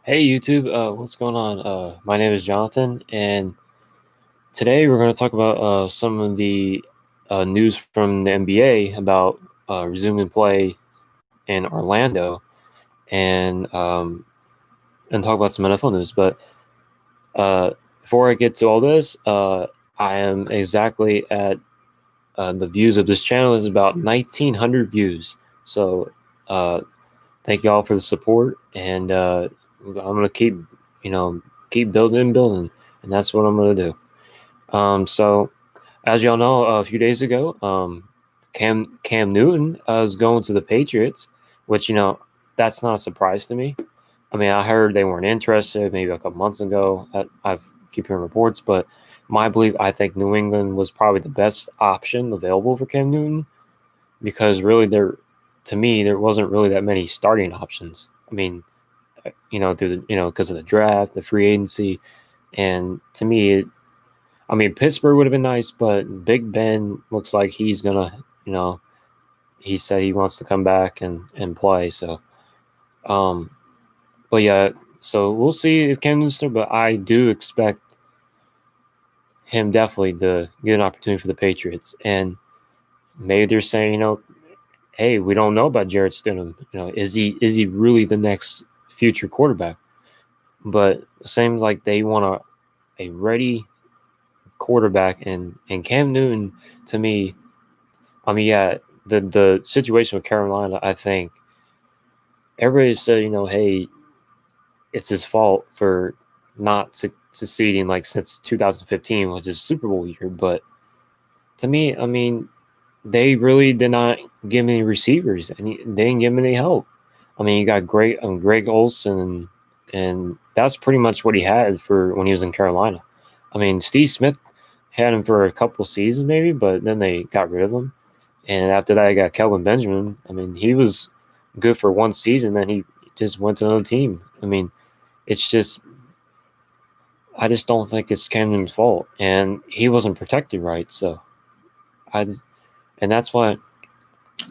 Hey YouTube, what's going on? My name is Jonathan, and today we're going to talk about some of the news from the NBA about resuming play in Orlando, and um, and talk about some NFL news. But uh, before I get to all this, I am exactly at the views of this channel is about 1,900 views. So uh, thank you all for the support, and I'm gonna keep building and building, and that's what I'm gonna do. So as y'all know, a few days ago, Cam Newton was going to the Patriots, which that's not a surprise to me. I mean, I heard they weren't interested maybe a couple months ago. I've keep hearing reports, but my belief, I think New England was probably the best option available for Cam Newton because really to me, there wasn't really that many starting options. I mean, through because of the draft, the free agency, and to me, I mean, Pittsburgh would have been nice, but Big Ben looks like he's gonna, he said he wants to come back and play. So, um, but yeah, so we'll see if Cam Newton, but I do expect him definitely to get an opportunity for the Patriots, and maybe they're saying, hey, we don't know about Jarrett Stidham. Is he really the next future quarterback? But it seems like they want a ready quarterback, and Cam Newton to me. I mean, yeah, the situation with Carolina, I think everybody said, hey, it's his fault for not succeeding like since 2015, which is Super Bowl year. But to me, I mean, they really did not give him any receivers, and they didn't give him any help. I mean, you got Greg Olson, and that's pretty much what he had for when he was in Carolina. I mean, Steve Smith had him for a couple seasons maybe, but then they got rid of him. And after that, I got Kelvin Benjamin. I mean, he was good for one season, then he just went to another team. I mean, it's just I just don't think it's Camden's fault, and he wasn't protected right. So I and that's why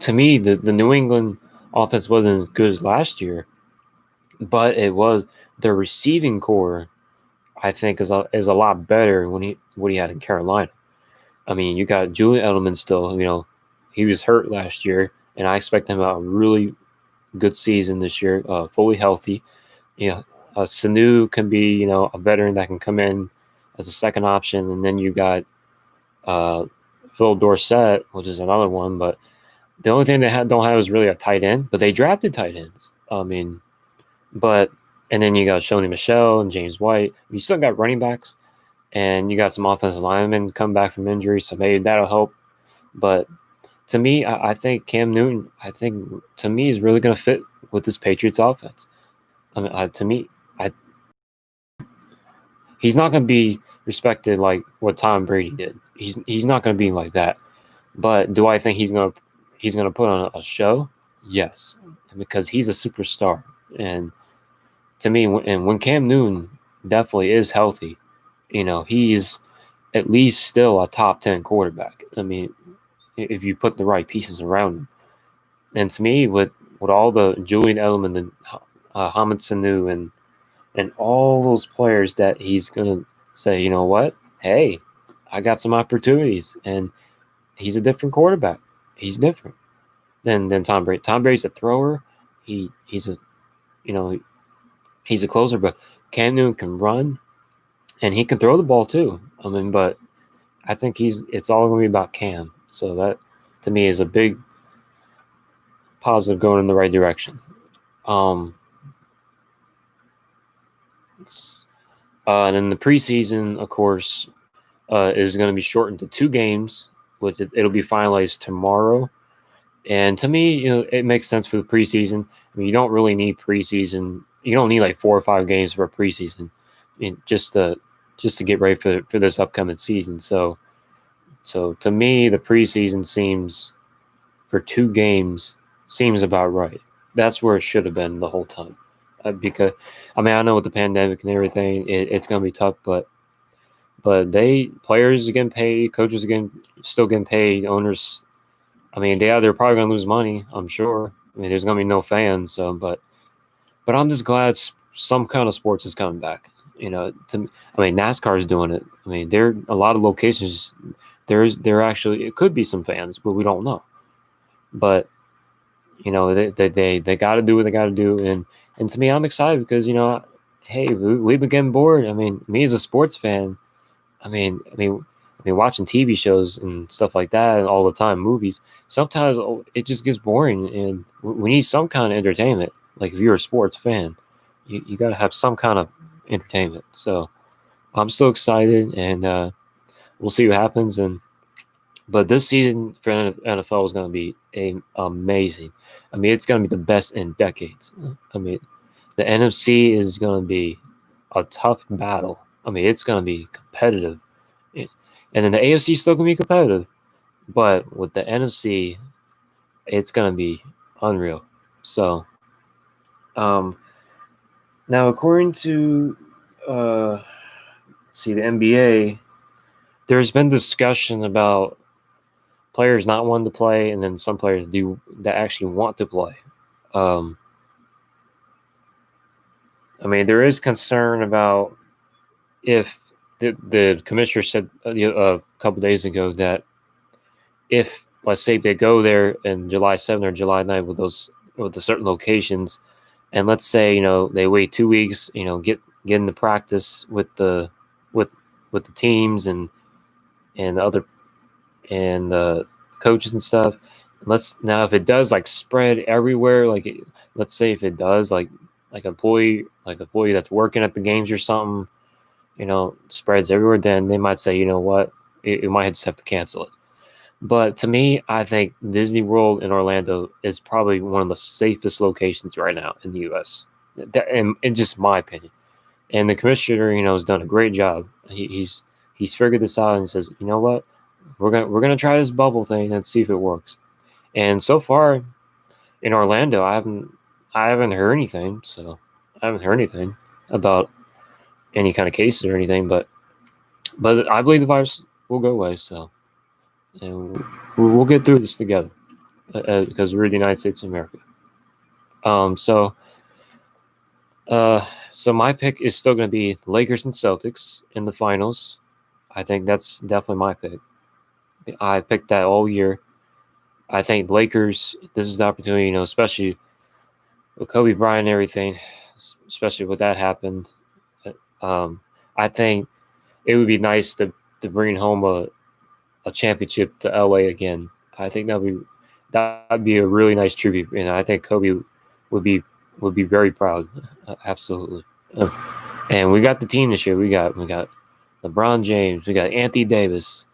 to me the New England offense wasn't as good as last year, but it was the receiving core. I think is a lot better when what he had in Carolina. I mean, you got Julian Edelman still. He was hurt last year, and I expect him to have a really good season this year, fully healthy. Sanu can be a veteran that can come in as a second option, and then you got uh, Phil Dorsett, which is another one. But the only thing they don't have is really a tight end, but they drafted tight ends. I mean, but and then you got Shoney Michelle and James White. You still got running backs, and you got some offensive linemen come back from injury, so maybe that'll help. But to me, I think Cam Newton, I think to me is really going to fit with this Patriots offense. I mean, to me, I he's not going to be respected like what Tom Brady did. He's not going to be like that. But do I think he's gonna put on a show? Yes, because he's a superstar. And to me, when Cam Newton definitely is healthy, he's at least still a top 10 quarterback. I mean, if you put the right pieces around him. And to me, with all the Julian Edelman and Hamid Sanu and all those players that he's gonna say, you know what? Hey, I got some opportunities, and he's a different quarterback. He's different than Tom Brady. Tom Brady's a thrower. He's a you know he's a closer, but Cam Newton can run and he can throw the ball too. I mean, but I think it's all going to be about Cam. So that to me is a big positive going in the right direction. Um, and then the preseason, of course, is going to be shortened to 2 games, which it'll be finalized tomorrow. And to me, it makes sense for the preseason. I mean, you don't really need preseason. You don't need like 4 or 5 games for a preseason, just to get ready for this upcoming season. So to me, the preseason seems for 2 games seems about right. That's where it should have been the whole time. Because I mean, I know with the pandemic and everything, it's going to be tough, but players are getting paid, coaches are still getting paid, owners. I mean, they're probably going to lose money. I'm sure. I mean, there's going to be no fans. So, but I'm just glad some kind of sports is coming back. NASCAR is doing it. I mean, there a lot of locations. There actually it could be some fans, but we don't know. But they got to do what they got to do, and to me, I'm excited because hey, we've been getting bored. I mean, me as a sports fan, watching TV shows and stuff like that all the time, movies. Sometimes it just gets boring, and we need some kind of entertainment. Like if you're a sports fan, you got to have some kind of entertainment. So I'm so excited, and we'll see what happens. But this season for NFL is going to be amazing. I mean, it's going to be the best in decades. I mean, the NFC is going to be a tough battle. I mean, it's going to be competitive. And then the AFC is still going to be competitive. But with the NFC, it's going to be unreal. So, now according to, the NBA, there's been discussion about players not wanting to play, and then some players that actually want to play. There is concern about if the commissioner said a couple days ago that if, let's say, they go there in July 7th or July 9th with the certain locations, and let's say they wait 2 weeks, get into practice with the teams and the other and the coaches and stuff. Now if it does spread everywhere, let's say if it does like employee that's working at the games or something, spreads everywhere, then they might say, what, it might just have to cancel it. But to me, I think Disney World in Orlando is probably one of the safest locations right now in the U.S. In just my opinion. And the commissioner, has done a great job. He's figured this out and says, you know what, we're gonna try this bubble thing and see if it works. And so far, in Orlando, I haven't heard anything. So I haven't heard anything about any kind of cases or anything. But I believe the virus will go away. So, and we'll get through this together because we're the United States of America. So my pick is still going to be the Lakers and Celtics in the finals. I think that's definitely my pick. I picked that all year. I think Lakers, this is the opportunity, especially with Kobe Bryant and everything, especially with that happened. I think it would be nice to bring home a championship to LA again. I think that'd be a really nice tribute. I think Kobe would be very proud. Absolutely. And we got the team this year. We got LeBron James. We got Anthony Davis.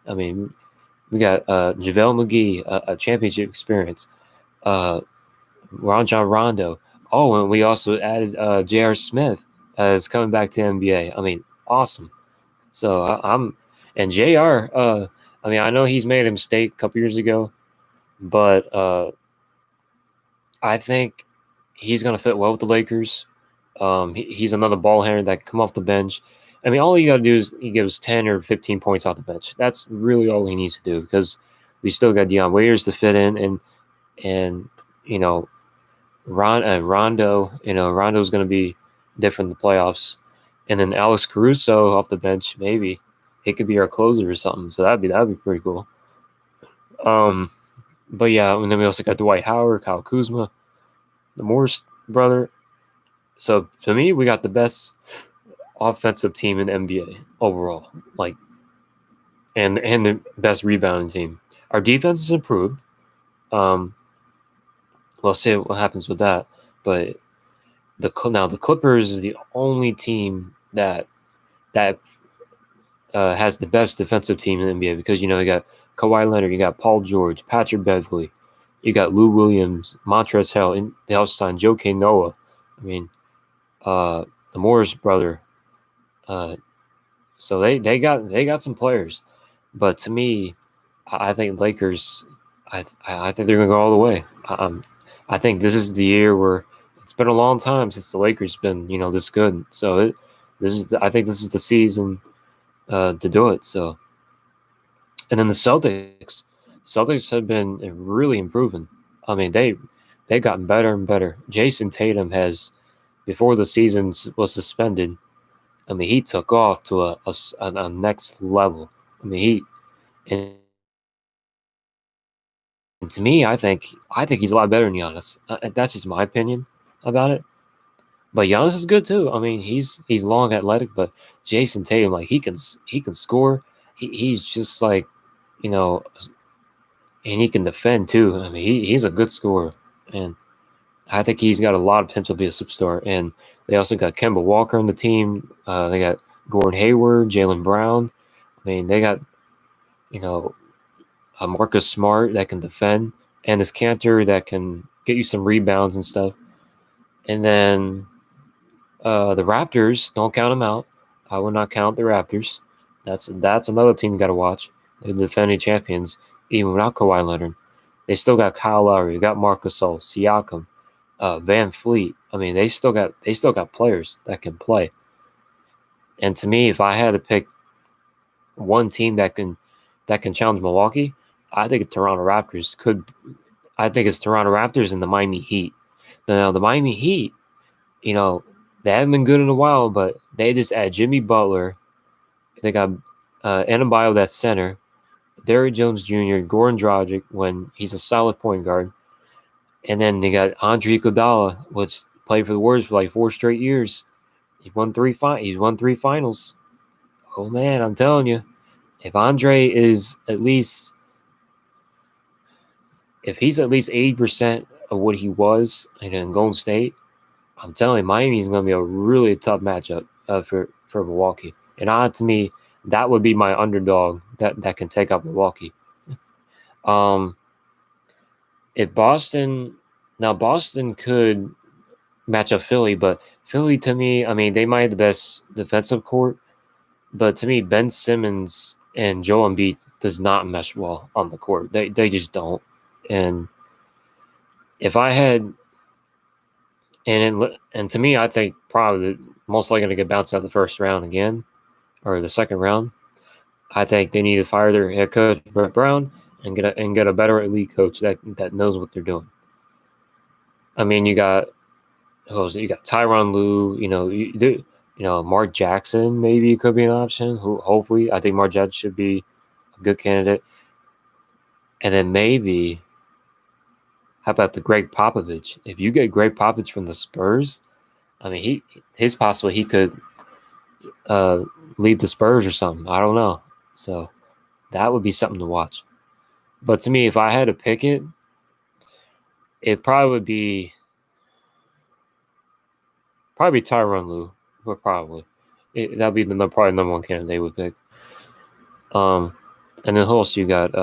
We got JaVale McGee, a championship experience. Rajon Rondo. Oh, and we also added J.R. Smith as coming back to NBA. Awesome. So and JR. I know he's made a mistake a couple years ago, but I think he's going to fit well with the Lakers. He's another ball handler that can come off the bench. All you got to do is he gives 10 or 15 points off the bench. That's really all he needs to do because we still got Dion Waiters to fit in, and Rondo. Rondo's going to be different in the playoffs, and then Alex Caruso off the bench, maybe he could be our closer or something. So that'd be pretty cool. But yeah, and then we also got Dwight Howard, Kyle Kuzma, the Morris brother. So to me, we got the best offensive team in the NBA overall, and the best rebounding team. Our defense has improved. We'll see what happens with that. But the Clippers is the only team that has the best defensive team in the NBA because you got Kawhi Leonard, you got Paul George, Patrick Beverley, you got Lou Williams, Montrezl Harrell, and they also signed Joakim Noah. The Morris brother. So they got some players, but to me, I think Lakers. I think they're gonna go all the way. I think this is the year where it's been a long time since the Lakers been this good. So I think this is the season to do it. So, and then the Celtics have been really improving. They've gotten better and better. Jason Tatum has before the season was suspended, I mean, he took off to a next level. I mean, and to me, I think he's a lot better than Giannis. That's just my opinion about it. But Giannis is good too. I mean, he's long, athletic, but Jason Tatum, like he can score. He's just like, you know, and he can defend too. I mean, he's a good scorer, and I think he's got a lot of potential to be a superstar. And they also got Kemba Walker on the team. They got Gordon Hayward, Jaylen Brown. I mean, they got, you know, Marcus Smart that can defend, and this Cantor that can get you some rebounds and stuff. And then the Raptors, don't count them out. I will not count the Raptors. That's another team you got to watch. They're the defending champions, even without Kawhi Leonard. They still got Kyle Lowry, they got Marc Gasol, Siakam, Van Fleet. I mean, they still got players that can play. And to me, if I had to pick one team that can challenge Milwaukee, I think Toronto Raptors could. I think it's Toronto Raptors and the Miami Heat. Now the Miami Heat, you know, they haven't been good in a while, but they just add Jimmy Butler. They got Adebayo, that's center. Derrick Jones Jr., Goran Dragic when he's a solid point guard. And then they got Andre Iguodala, which played for the Warriors for like 4 straight years. He's won 3 finals. Oh man, I'm telling you, if Andre is if he's at least 80% of what he was in Golden State, I'm telling you, Miami's going to be a really tough matchup for Milwaukee. And to me, that would be my underdog that can take out Milwaukee. If Boston could match up Philly, but Philly to me, I mean, they might have the best defensive court, but to me, Ben Simmons and Joel Embiid does not mesh well on the court. They just don't. And if I had, and to me, I think probably most likely to get bounced out of the first round again, or the second round. I think they need to fire their head coach Brett Brown and get a better elite coach that knows what they're doing. I mean, you got Tyronn Lue. You know, Mark Jackson maybe could be an option. Hopefully, I think Mark Jackson should be a good candidate. And then maybe, how about the Greg Popovich? If you get Greg Popovich from the Spurs, I mean, he could leave the Spurs or something. I don't know. So that would be something to watch. But to me, if I had to pick it, it probably would be Tyronn Lue. But probably that'd be probably number one candidate they would pick. And then who else you got?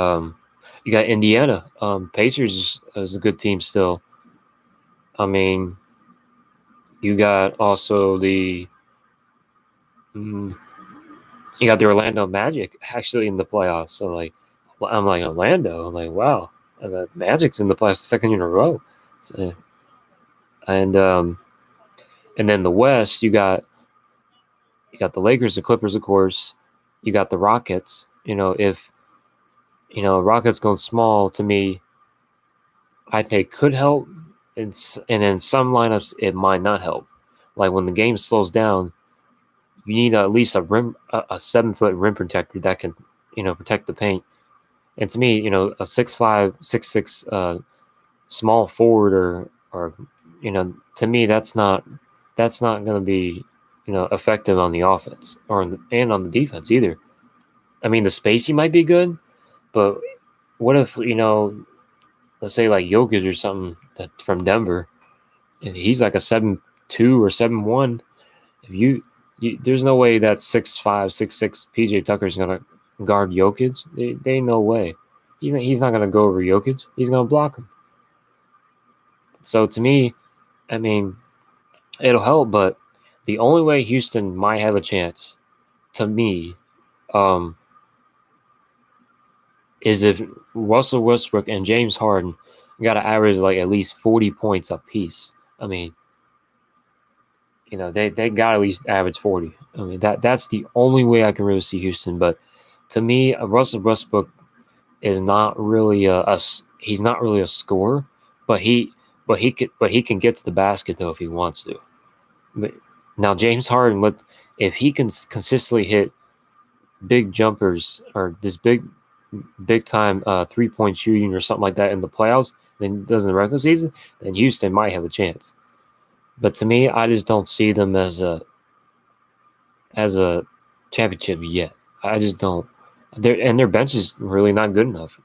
You got Indiana. Pacers is a good team still. I mean, you got also you got the Orlando Magic actually in the playoffs. So I'm like Orlando. I'm like, wow, the Magic's in the playoffs second year in a row. So, and then the West, you got the Lakers, the Clippers, of course. You got the Rockets. If Rockets going small, to me, I think could help. And in some lineups, it might not help. Like when the game slows down, you need at least a 7-foot rim protector that can, protect the paint. And to me, a 6'5", 6'6", small forward or to me that's not going to be effective on the offense and on the defense either. I mean, the spacing might be good, but what if let's say like Jokic or something from Denver, and he's like a 7'2" or 7'1". If there's no way that 6'5", 6'6" PJ Tucker is gonna guard Jokic. They no way. He's not gonna go over Jokic. He's gonna block him. So to me, I mean, it'll help, but the only way Houston might have a chance, to me, is if Russell Westbrook and James Harden got to average like at least 40 points apiece. I mean, they got to at least average 40. I mean, that's the only way I can really see Houston. But to me, Russell Westbrook is not really he's not really a scorer, but he can get to the basket though if he wants to. But now James Harden, if he can consistently hit big jumpers or this big time 3-point shooting or something like that in the playoffs than does in the regular season, then Houston might have a chance. But to me, I just don't see them as a championship yet. I just don't. Their bench is really not good enough.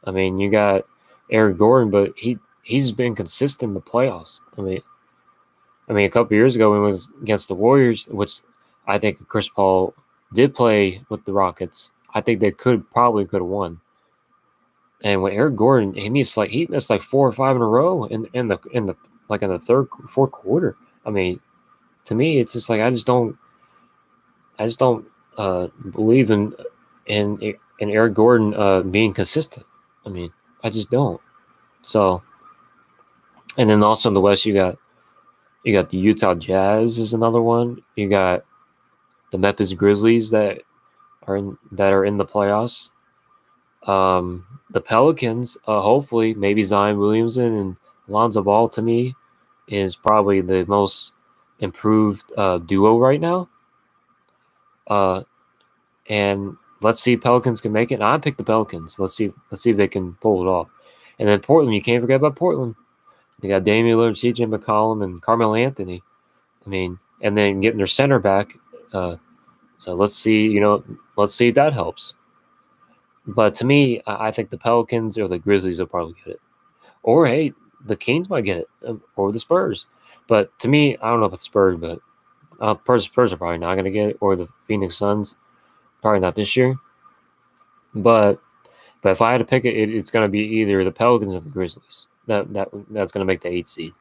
I mean, you got Eric Gordon, but he's been consistent in the playoffs. I mean, a couple years ago when it was against the Warriors, which I think Chris Paul did play with the Rockets, I think they probably could have won. And when Eric Gordon, he missed like 4 or 5 in a row in the third, fourth quarter. I mean, to me, it's just like I just don't believe in Eric Gordon being consistent. I mean, I just don't. So, and then also in the West, you got the Utah Jazz is another one. You got the Memphis Grizzlies that are in the playoffs. The Pelicans, hopefully, maybe Zion Williamson and Lonzo Ball to me is probably the most improved duo right now. And let's see if Pelicans can make it. And I picked the Pelicans. Let's see if they can pull it off. And then Portland, you can't forget about Portland. They got Damian Lillard, CJ McCollum, and Carmelo Anthony. I mean, and then getting their center back. So let's see if that helps. But to me, I think the Pelicans or the Grizzlies will probably get it. Or, hey, the Kings might get it, or the Spurs. But to me, I don't know about the Spurs, but Spurs are probably not going to get it, or the Phoenix Suns, probably not this year. But if I had to pick it, it's going to be either the Pelicans or the Grizzlies. That's going to make the 8th seed.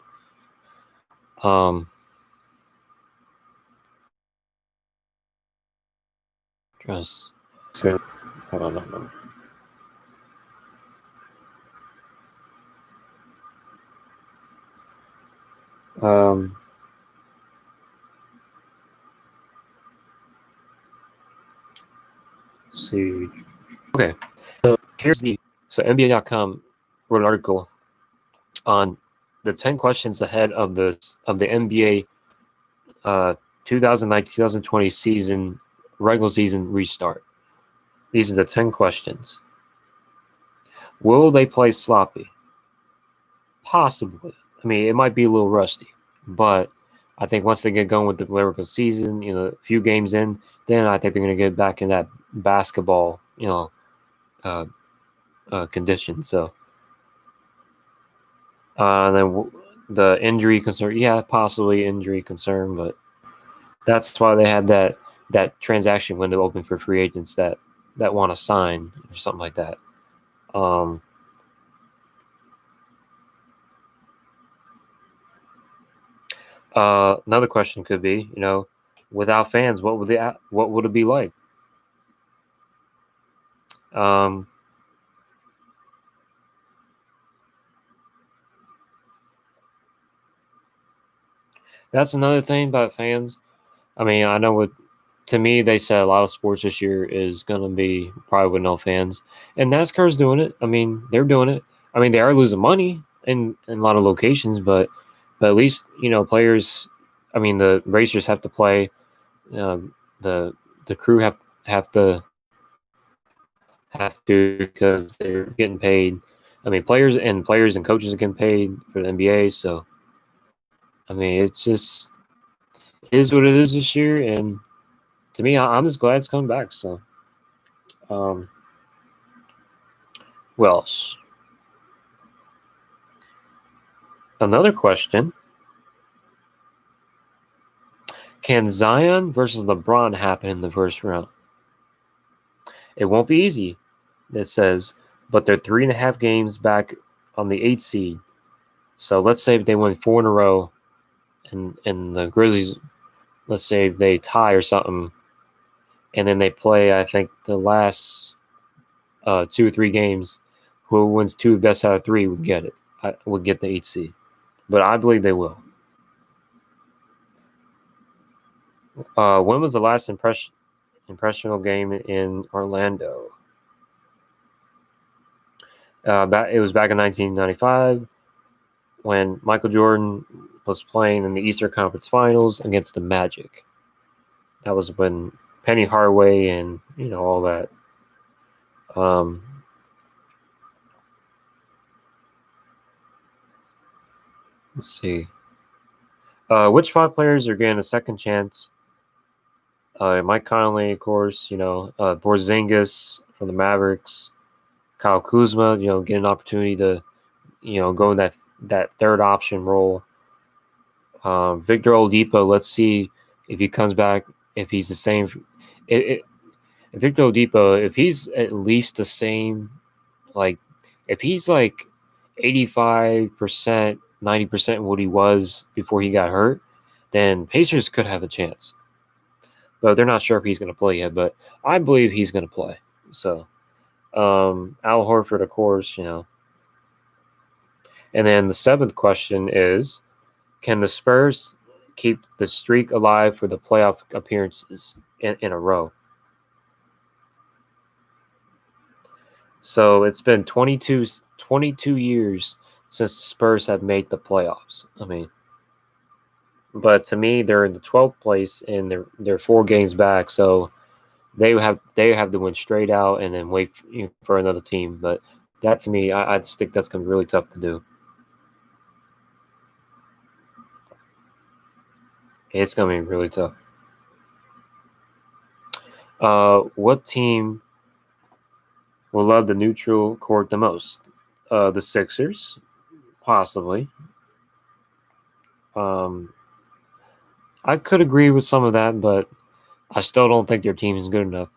Just hold on. See. Okay. So NBA.com wrote an article on the 10 questions ahead of the NBA 2019-2020 season regular season restart. These are the 10 questions. Will they play sloppy? Possibly. I mean, it might be a little rusty, but I think once they get going with the regular season, a few games in, then I think they're going to get back in that basketball, condition. So, then the injury concern, yeah, possibly injury concern, but that's why they had that transaction window open for free agents that want to sign or something like that. Another question could be, without fans, what would it be like? That's another thing about fans. I mean, I know to me, they said a lot of sports this year is going to be probably with no fans. And NASCAR's doing it. I mean, they're doing it. I mean, they are losing money in a lot of locations, but at least, players, I mean, the racers have to play. The crew have to because they're getting paid. I mean, players and coaches are getting paid for the NBA. So, I mean, it is what it is this year. And to me, I'm just glad it's coming back. So, what else? Another question. Can Zion versus LeBron happen in the first round? It won't be easy, it says, but they're 3.5 games back on the 8th seed. So let's say they win 4 in a row and the Grizzlies, let's say they tie or something, and then they play, I think, the last 2 or 3 games. Who wins 2 best out of 3 would get it. Would get the 8th seed. But I believe they will. When was the last impressional game in Orlando? It was back in 1995 when Michael Jordan was playing in the Eastern Conference Finals against the Magic. That was when Penny Hardaway and all that. Let's see. Which 5 players are getting a second chance? Mike Conley, of course. Porzingis from the Mavericks. Kyle Kuzma. Get an opportunity to go in that third option role. Victor Oladipo. Let's see if he comes back. If he's the same. If Victor Oladipo, if he's at least the same, like if he's like 85%, 90% what he was before he got hurt, then Pacers could have a chance. But they're not sure if he's going to play yet. But I believe he's going to play. So, Al Horford, of course, And then the 7th question is, can the Spurs keep the streak alive for the playoff appearances in a row? So it's been 22 years since the Spurs have made the playoffs. But to me, they're in the 12th place and they're 4 games back. So they have to win straight out and then wait for another team. But that, to me, I just think that's going to be really tough to do. It's going to be really tough. What team will love the neutral court the most? The Sixers, possibly. I could agree with some of that, but I still don't think their team is good enough.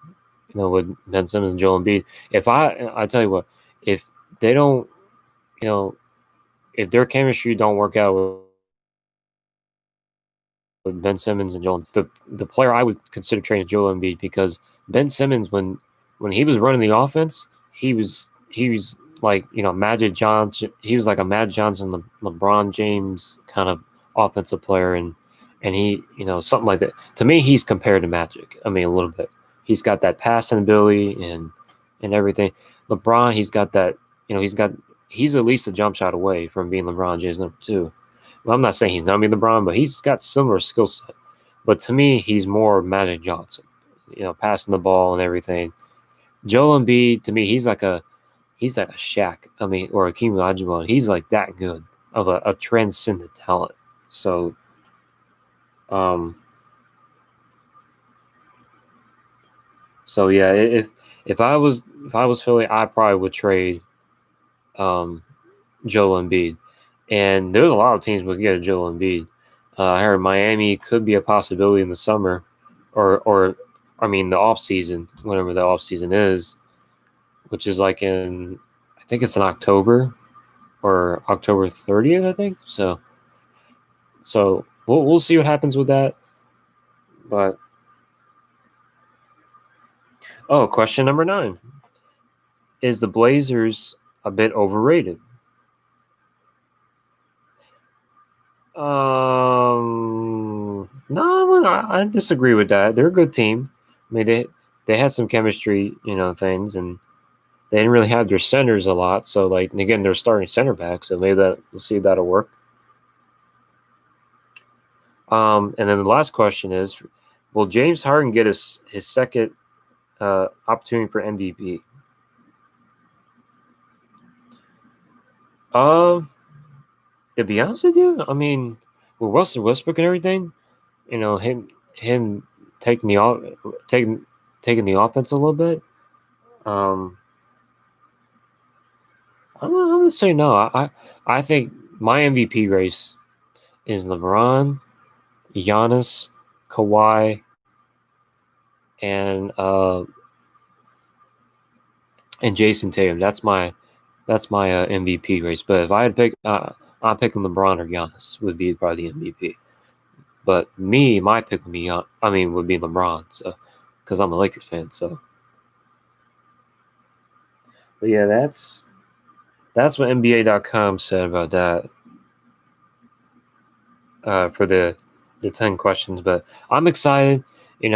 With Ben Simmons and Joel Embiid. I tell you what, if they don't, if their chemistry don't work out with Ben Simmons and Joel, the player I would consider trading is Joel Embiid, because Ben Simmons, when he was running the offense, he was like Magic Johnson. He was like a Magic Johnson, LeBron James kind of offensive player, and he something like that. To me, he's compared to Magic. A little bit. He's got that passing ability and everything. LeBron, he's got that. He's at least a jump shot away from being LeBron James number 2. Well, I'm not saying he's gonna be LeBron, but he's got similar skill set. But to me, he's more Magic Johnson. Passing the ball and everything. Joel Embiid, to me, he's like a Shaq. Or a Hakeem Olajuwon. He's like that good of a transcendent talent. So, So yeah, if I was Philly, I probably would trade Joel Embiid, and there's a lot of teams would get a Joel Embiid. I heard Miami could be a possibility in the summer, or the off season, whenever the off season is, which is like I think it's in October or October 30th, I think. So we'll see what happens with that, but. Oh, question number 9. Is the Blazers a bit overrated? No, I disagree with that. They're a good team. They had some chemistry, things, and they didn't really have their centers a lot. So, again, they're starting center back, so maybe we'll see if that'll work. And then the last question is, will James Harden get his second opportunity for MVP? To be honest with you, with Russell Westbrook and everything, him taking the offense a little bit. I'm gonna say no. I think my MVP race is LeBron, Giannis, Kawhi, and Jason Tatum. That's my MVP race. But if I had to pick, I'm picking LeBron or Giannis would be probably the MVP. But my pick would be would be LeBron. So, because I'm a Lakers fan. So, but yeah, that's what NBA.com said about that. For the 10 questions, but I'm excited. They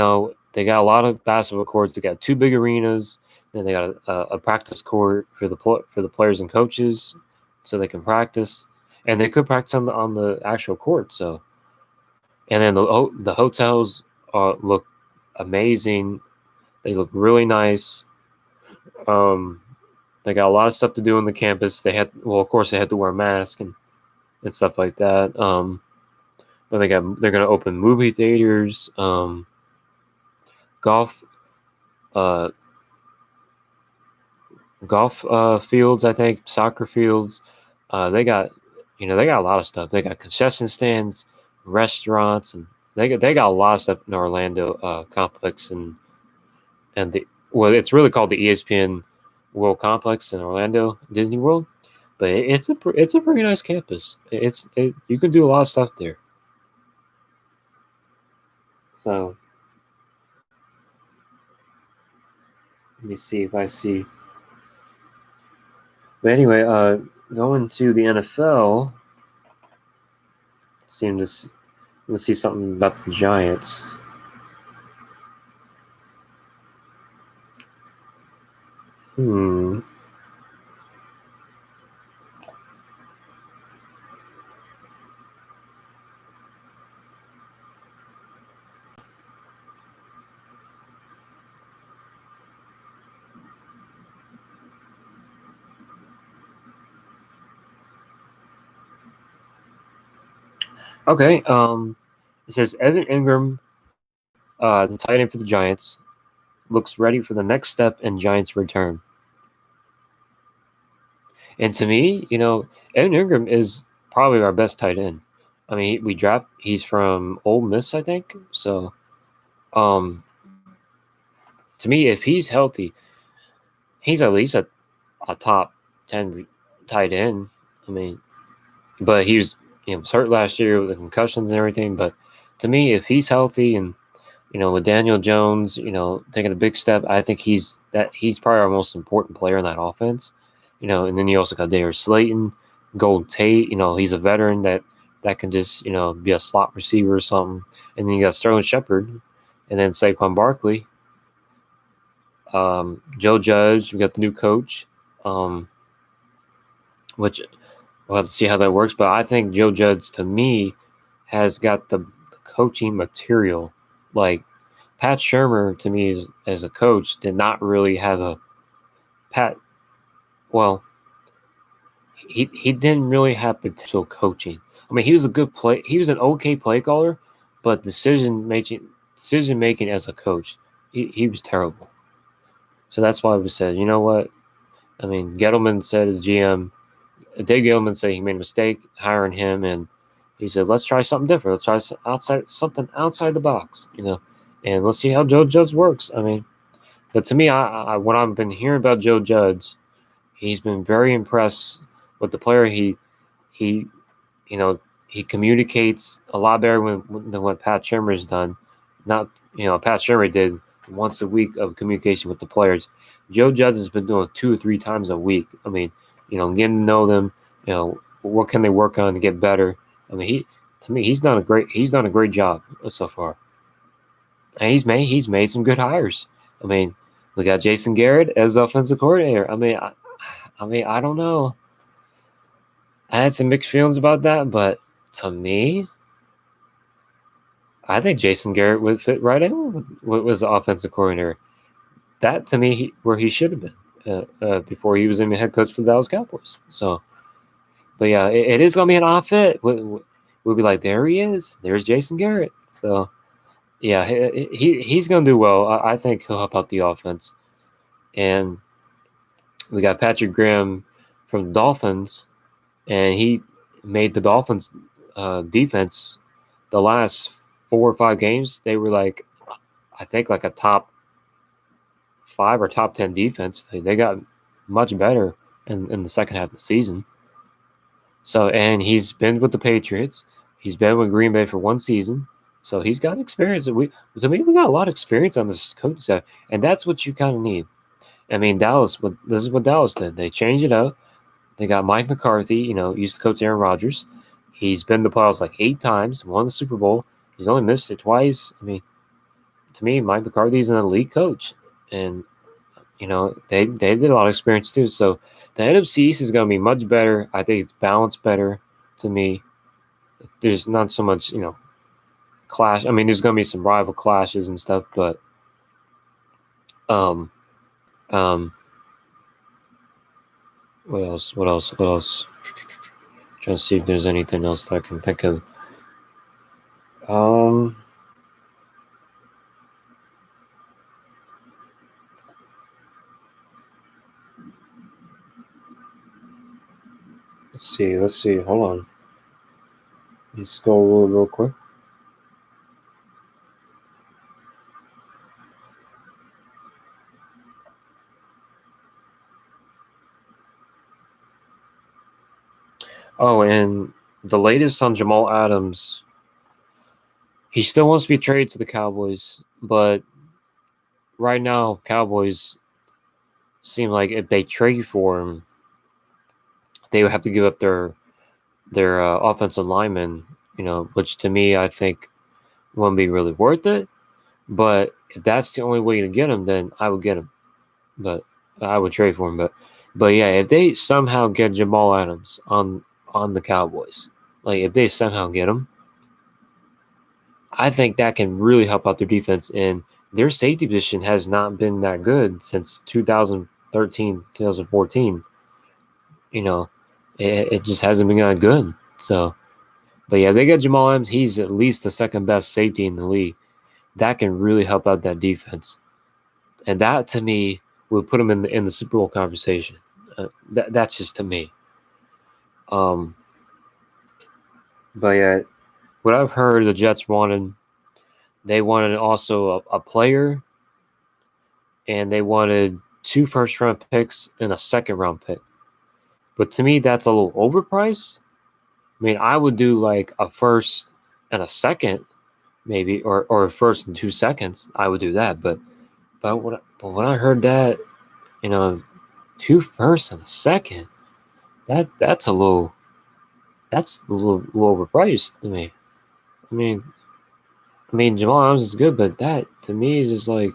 got a lot of basketball courts. They got 2 big arenas. Then they got a practice court for the players and coaches, so they can practice. and they could practice on the actual court. So, and then the hotels look amazing. They look really nice. They got a lot of stuff to do on the campus. Well, of course, they had to wear a mask and stuff like that. But they're going to open movie theaters, golf, uh, golf fields. I think soccer fields. They got a lot of stuff. They got concession stands, restaurants, and they got a lot of stuff in Orlando complex and it's really called the ESPN World Complex in Orlando Disney World. But it's a pretty nice campus. You can do a lot of stuff there. So let me see if I see. But anyway, going to the NFL, let's see something about the Giants. Okay. It says Evan Ingram, the tight end for the Giants, looks ready for the next step in Giants' return. And to me, Evan Ingram is probably our best tight end. I mean, he's from Ole Miss, I think. So, to me, if he's healthy, he's at least a top 10 tight end. I mean, but he was hurt last year with the concussions and everything. But to me, if he's healthy and with Daniel Jones, taking a big step, I think he's probably our most important player in that offense. And then you also got Darius Slayton, Golden Tate. He's a veteran that can just be a slot receiver or something. And then you got Sterling Shepard, and then Saquon Barkley, Joe Judge. We got the new coach, which we'll have to see how that works. But I think Joe Judge, to me, has got the coaching material. Like Pat Shurmur, to me, as a coach, did not really have a well, he didn't really have potential coaching. I mean, he was an okay play caller, but decision making as a coach, he was terrible. So that's why we said, you know what? I mean, Gettleman said as GM, Dave Gettleman said he made a mistake hiring him, and he said, let's try something different. Let's try something outside the box, and let's see how Joe Judge works. I mean, but to me, what I've been hearing about Joe Judge, he's been very impressed with the player. He communicates a lot better than what Pat Shurmur has done. Not, Pat Shurmur did once a week of communication with the players. Joe Judge has been doing 2 or 3 times a week. I mean, getting to know them. What can they work on to get better? I mean, he's done a great job so far, and he's made some good hires. I mean, we got Jason Garrett as offensive coordinator. I mean, I don't know. I had some mixed feelings about that, but to me, I think Jason Garrett would fit right in was the offensive coordinator. That, to me, where he should have been before he was in the head coach for the Dallas Cowboys. So, but yeah, it is going to be an off fit. We'll be like, there he is. There's Jason Garrett. So, yeah, he's going to do well. I think he'll help out the offense. And we got Patrick Graham from the Dolphins, and he made the Dolphins defense the last 4 or 5 games. They were I think a top 5 or top 10 defense. They got much better in the second half of the season. So, and he's been with the Patriots. He's been with Green Bay for 1 season. So he's got experience. To me, we got a lot of experience on this coaching staff, and that's what you kind of need. I mean, this is what Dallas did. They changed it up. They got Mike McCarthy, used to coach Aaron Rodgers. He's been to the playoffs 8 times, won the Super Bowl. He's only missed it twice. I mean, to me, Mike McCarthy's an elite coach, and they did a lot of experience too. So the NFC East is going to be much better. I think it's balanced better. to me. There's not so much, clash. I mean, there's gonna be some rival clashes and stuff, but um, um, what else? What else? What else? Trying to see if there's anything else that I can think of. Um, let's see. Let's see. Hold on. Let's go real quick. Oh, and the latest on Jamal Adams, he still wants to be traded to the Cowboys, but right now, Cowboys seem like if they trade for him, they would have to give up their offensive lineman, which to me I think wouldn't be really worth it. But if that's the only way to get him, then I would get him. But I would trade for him. But yeah, if they somehow get Jamal Adams on the Cowboys, like if they somehow get him, I think that can really help out their defense. And their safety position has not been that good since 2013, 2014. It just hasn't been that good. So, but yeah, they got Jamal Adams. He's at least the second best safety in the league. That can really help out that defense, and that to me would put him in the Super Bowl conversation. That's just to me. Um, but yeah, what I've heard the Jets they wanted also a player, and they wanted 2 first-round picks and a second-round pick. But to me, that's a little overpriced. I mean, I would do like a first and a second, maybe, or a first and 2 seconds. I would do that. But when I heard that, 2 firsts and a second, that's a little overpriced to me. I mean, Jamal Adams is good, but that to me is just like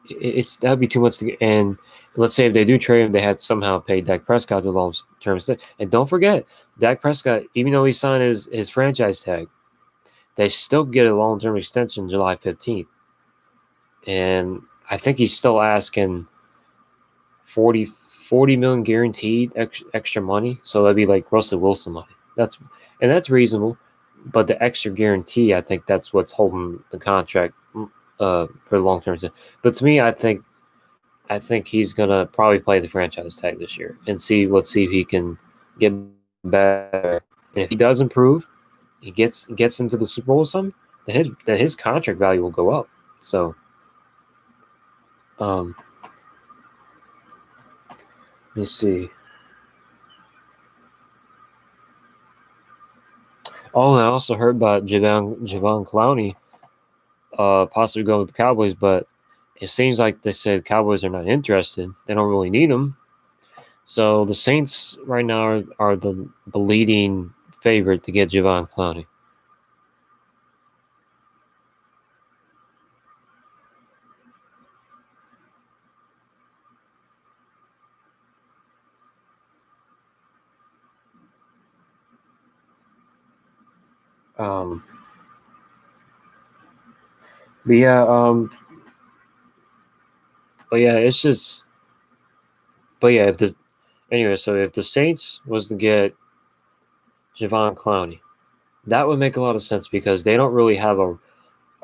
it's that'd be too much to get. And let's say if they do trade him, they had to somehow pay Dak Prescott the long term. And don't forget, Dak Prescott, even though he signed his franchise tag, they still get a long term extension July 15th. And I think he's still asking 40 million guaranteed extra money. So that'd be like Russell Wilson money. That's reasonable. But the extra guarantee, I think that's what's holding the contract for the long term. But to me, I think he's gonna probably play the franchise tag this year and let's see if he can get better. And if he does improve, he gets into the Super Bowl or something, then his contract value will go up. So let me see. Oh, and I also heard about Javon Clowney possibly going with the Cowboys, but it seems like they said Cowboys are not interested. They don't really need him. So the Saints right now are the leading favorite to get Javon Clowney. Um, but yeah, but yeah, it's just, but yeah, so if the Saints was to get Javon Clowney, that would make a lot of sense because they don't really have a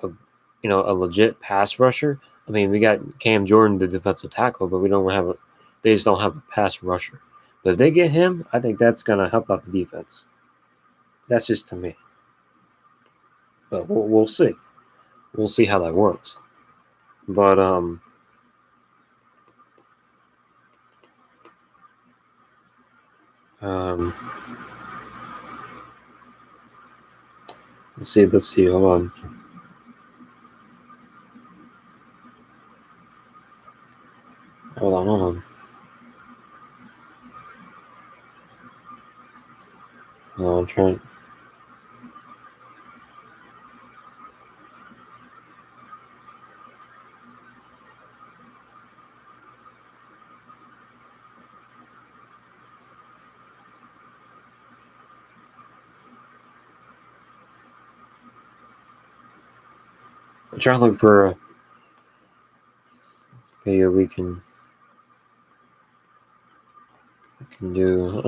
a legit pass rusher. I mean, we got Cam Jordan, the defensive tackle, but we don't have a. They just don't have a pass rusher. But if they get him, I think that's gonna help out the defense. That's just to me. But we'll see. We'll see how that works. But um, let's see. Let's see. Hold on. Hold on. Hold on. I'm trying. I'm trying to look for a video we can do.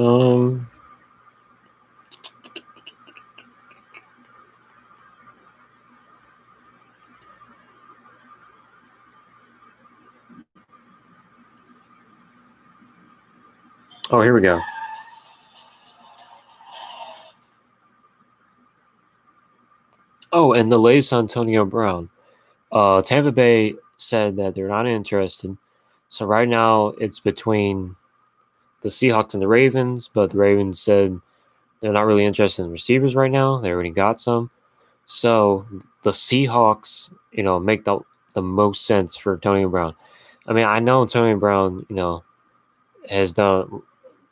Oh, here we go. Oh, and the latest Antonio Brown. Tampa Bay said that they're not interested. So right now it's between the Seahawks and the Ravens, but the Ravens said they're not really interested in receivers right now. They already got some. So the Seahawks, make the most sense for Antonio Brown. I mean, I know Antonio Brown, has done,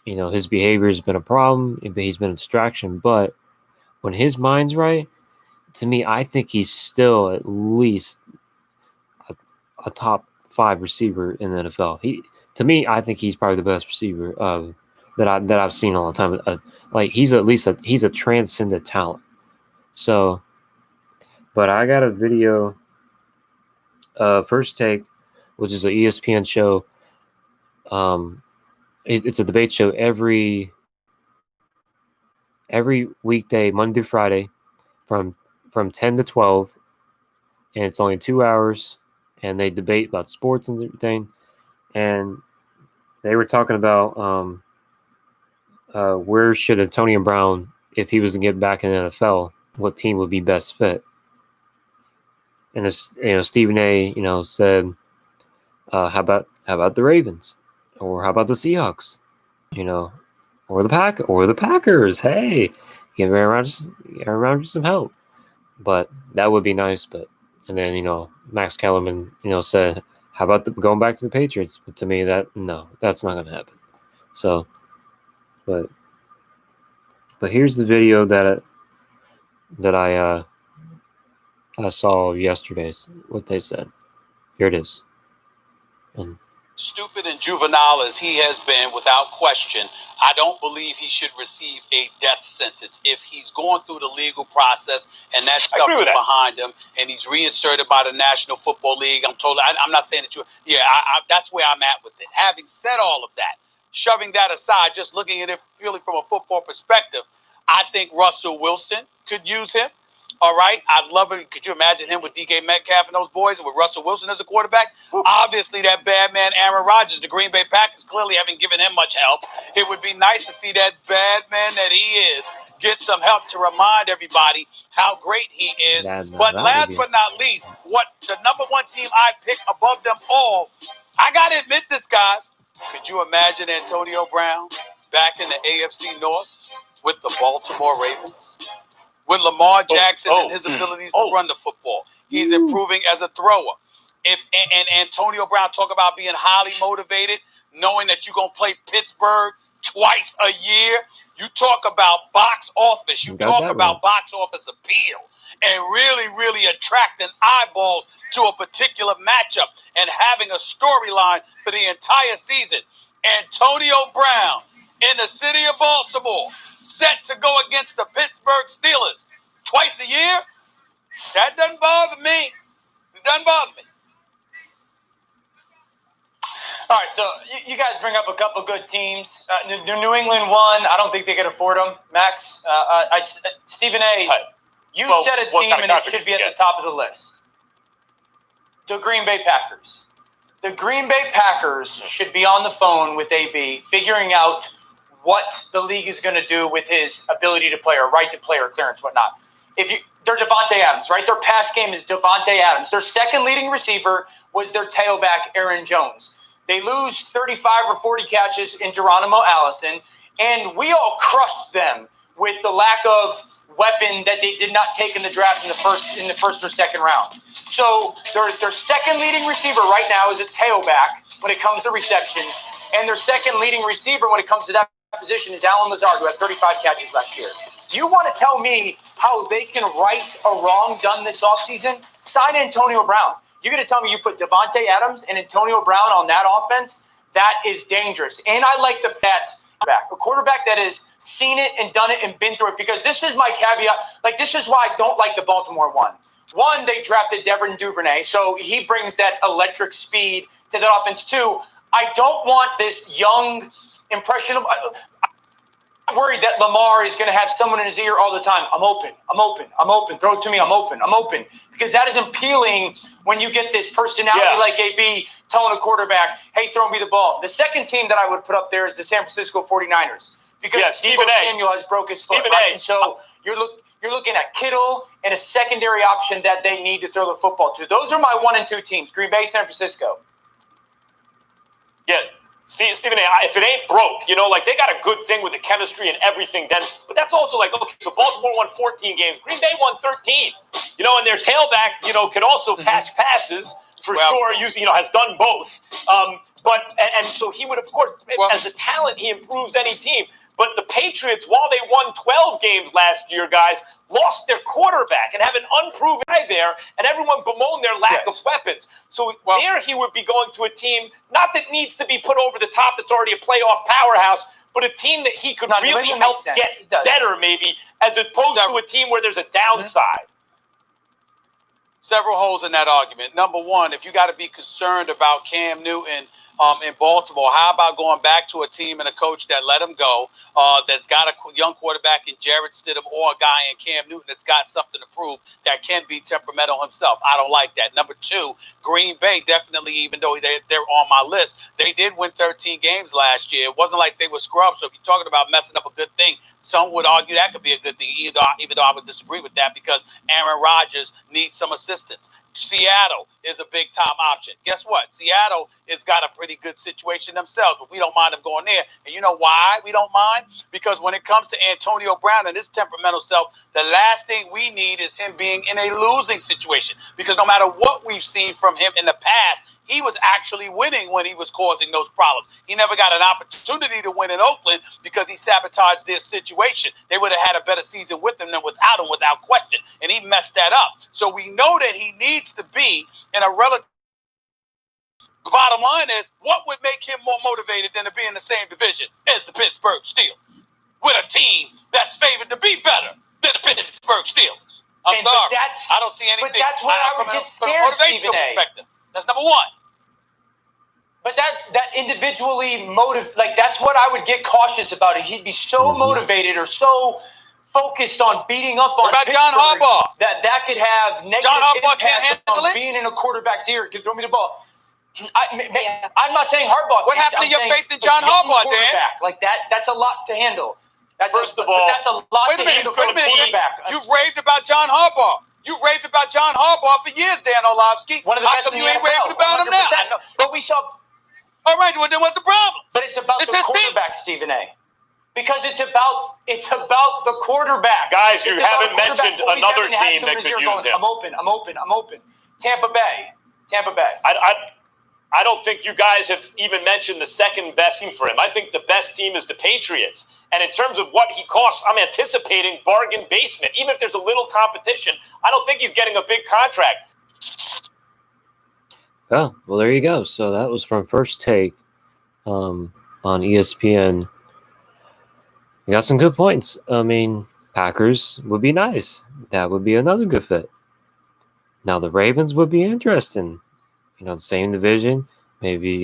his behavior has been a problem. He's been a distraction, but when his mind's right, to me, I think he's still at least a top 5 receiver in the NFL. To me, I think he's probably the best receiver that I've seen all the time. Like he's at least he's a transcendent talent. So, but I got a video, First Take, which is an ESPN show. It's a debate show every weekday, Monday to Friday, from 10 to 12, and it's only 2 hours, and they debate about sports and everything. And they were talking about where should Antonio Brown, if he was to get back in the NFL, what team would be best fit? And Stephen A. said, how about the Ravens, or how about the Seahawks, or the Packers? Hey, give Aaron Rodgers some help. But that would be nice. But and then Max Kellerman said, how about going back to the Patriots? But to me, that's not going to happen. So, but here's the video that I saw yesterday's, what they said. Here it is. Stupid and juvenile as he has been, without question, I don't believe he should receive a death sentence. If he's going through the legal process and that stuff is behind him and he's reinserted by the National Football League, I'm not saying that that's where I'm at with it. Having said all of that, shoving that aside, just looking at it purely from a football perspective, I think Russell Wilson could use him. All right, I'd love it. Could you imagine him with DK Metcalf and those boys, and with Russell Wilson as a quarterback? Obviously, that bad man Aaron Rodgers, the Green Bay Packers, clearly haven't given him much help. It would be nice to see that bad man that he is get some help to remind everybody how great he is. But last but not least, what the number one team I'd pick above them all, I got to admit this, guys. Could you imagine Antonio Brown back in the AFC North with the Baltimore Ravens? With Lamar Jackson and his abilities to run the football. He's improving as a thrower. And Antonio Brown, talk about being highly motivated, knowing that you're going to play Pittsburgh twice a year. You talk about box office. You talk about box office appeal and really, really attracting eyeballs to a particular matchup and having a storyline for the entire season. Antonio Brown in the city of Baltimore, set to go against the Pittsburgh Steelers twice a year. That doesn't bother me. It doesn't bother me. All right, so you guys bring up a couple good teams. New England won. I don't think they could afford them. Max, Stephen A., you said a team and it should be at the top of the list. The Green Bay Packers. The Green Bay Packers should be on the phone with AB, figuring out what the league is going to do with his ability to play or right to play or clearance, whatnot. They're Davante Adams, right? Their pass game is Davante Adams. Their second leading receiver was their tailback, Aaron Jones. They lose 35 or 40 catches in Geronimo Allison, and we all crushed them with the lack of weapon that they did not take in the draft in the first or second round. So their second leading receiver right now is a tailback when it comes to receptions, and their second leading receiver when it comes to that position is Allen Lazard, who had 35 catches last year. You want to tell me how they can right a wrong done this offseason? Sign Antonio Brown. You're going to tell me you put Davante Adams and Antonio Brown on that offense? That is dangerous. And I like the fact a quarterback that has seen it and done it and been through it, because this is my caveat. Like, this is why I don't like the Baltimore one. One, they drafted Devin Duvernay, so he brings that electric speed to that offense. Two, I don't want this young, impressionable. I'm worried that Lamar is going to have someone in his ear all the time. I'm open. Throw it to me. I'm open. Because that is appealing when you get this personality like AB telling a quarterback, hey, throw me the ball. The second team that I would put up there is the San Francisco 49ers. Because Stephen Samuel has broke his foot. Right? And so you're looking at Kittle and a secondary option that they need to throw the football to. Those are my 1 and 2 teams, Green Bay, San Francisco. Yeah. Stephen A., if it ain't broke, they got a good thing with the chemistry and everything then. But that's also okay, so Baltimore won 14 games. Green Bay won 13. And their tailback, could also catch passes for sure, using, has done both. And so he would, of course, as a talent, he improves any team. But the Patriots, while they won 12 games last year, guys, lost their quarterback and have an unproven guy there, and everyone bemoaned their lack of weapons. So there he would be going to a team, not that needs to be put over the top that's already a playoff powerhouse, but a team that he could really help get better maybe, as opposed to a team where there's a downside. Several holes in that argument. Number one, if you got to be concerned about Cam Newton in Baltimore, how about going back to a team and a coach that let him go, that's got a young quarterback in Jarrett Stidham or a guy in Cam Newton that's got something to prove that can be temperamental himself? I don't like that. Number two, Green Bay definitely, even though they're on my list, they did win 13 games last year. It wasn't like they were scrubs. So if you're talking about messing up a good thing, some would argue that could be a good thing, even though I would disagree with that because Aaron Rodgers needs some assistance. Seattle is a big time option. Guess what? Seattle has got a pretty good situation themselves, but we don't mind them going there. And you know why we don't mind? Because when it comes to Antonio Brown and his temperamental self, the last thing we need is him being in a losing situation. Because no matter what we've seen from him in the past, he was actually winning when he was causing those problems. He never got an opportunity to win in Oakland because he sabotaged their situation. They would have had a better season with him than without him, without question. And he messed that up. So we know that he needs to be in a relative. The bottom line is, what would make him more motivated than to be in the same division as the Pittsburgh Steelers, with a team that's favored to be better than the Pittsburgh Steelers? I'm sorry. I don't see anything. But that's where I would get scared, Stephen A. That's number one. But that individually that's what I would get cautious about. He'd be so motivated or so focused on beating up on Pittsburgh John Harbaugh. That could have negative impact on being in a quarterback's ear. Throw me the ball. I'm not saying Harbaugh. What happened to your faith in John Harbaugh, Dan? Like that's a lot to handle. First of all, that's a lot to handle. Wait a minute. You've raved about John Harbaugh. You've raved about John Harbaugh for years, Dan Orlovsky. One of the best in the NFL. You ain't raving about him now? But we saw. All right, well, then what's the problem? But it's about the quarterback, Stephen A. Because it's about the quarterback. Guys, you haven't mentioned another team that could use him. I'm open. Tampa Bay. I don't think you guys have even mentioned the second best team for him. I think the best team is the Patriots. And in terms of what he costs, I'm anticipating bargain basement. Even if there's a little competition, I don't think he's getting a big contract. Oh, well, there you go. So that was from First Take on ESPN. You got some good points. I mean, Packers would be nice. That would be another good fit. Now, the Ravens would be interesting. The same division. Maybe,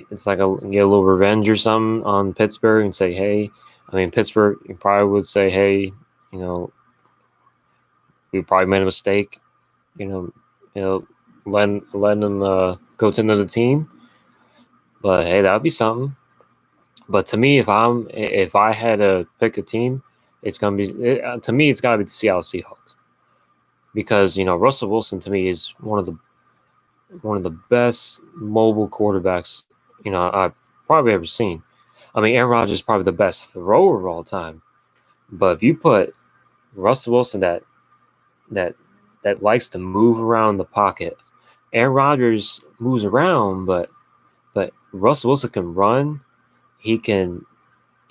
it's like get a little revenge or something on Pittsburgh and say, hey, Pittsburgh probably would say, hey, we probably made a mistake, letting them go to another team. But hey, that would be something. But to me, if I had to pick a team, it's gonna be to me, it's gotta be the Seattle Seahawks, because Russell Wilson to me is one of the best mobile quarterbacks I've probably ever seen. I mean, Aaron Rodgers is probably the best thrower of all time, but if you put Russell Wilson that likes to move around the pocket, Aaron Rodgers moves around, but Russell Wilson can run.